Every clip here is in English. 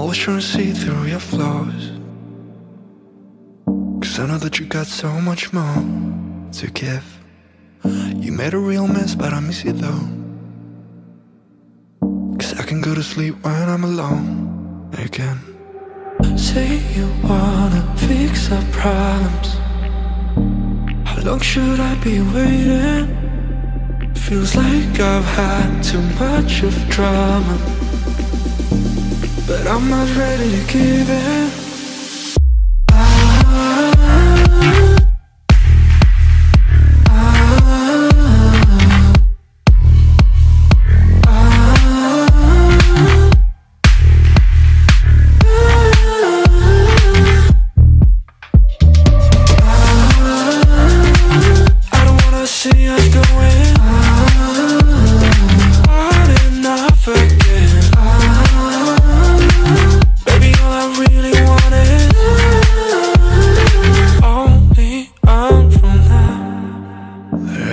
always trying to see through your flaws, 'cause I know that you got so much more to give. You made a real mess, but I miss you though, 'cause I can go to sleep when I'm alone again. Say you wanna fix our problems. How long should I be waiting? Feels like I've had too much of drama, but I'm not ready to give in.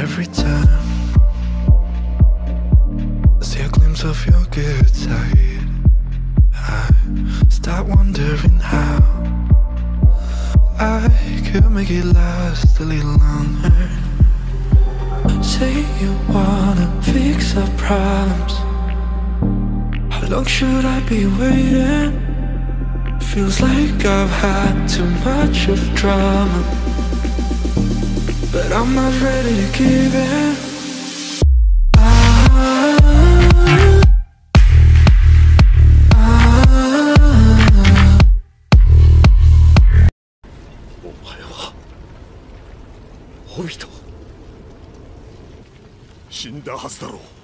Every time I see a glimpse of your good side, I start wondering how I could make it last a little longer. Say you wanna fix our problems. How long should I be waiting? Feels like I've had too much of drama, but I'm not ready to give in. obito 死んだはずだろう。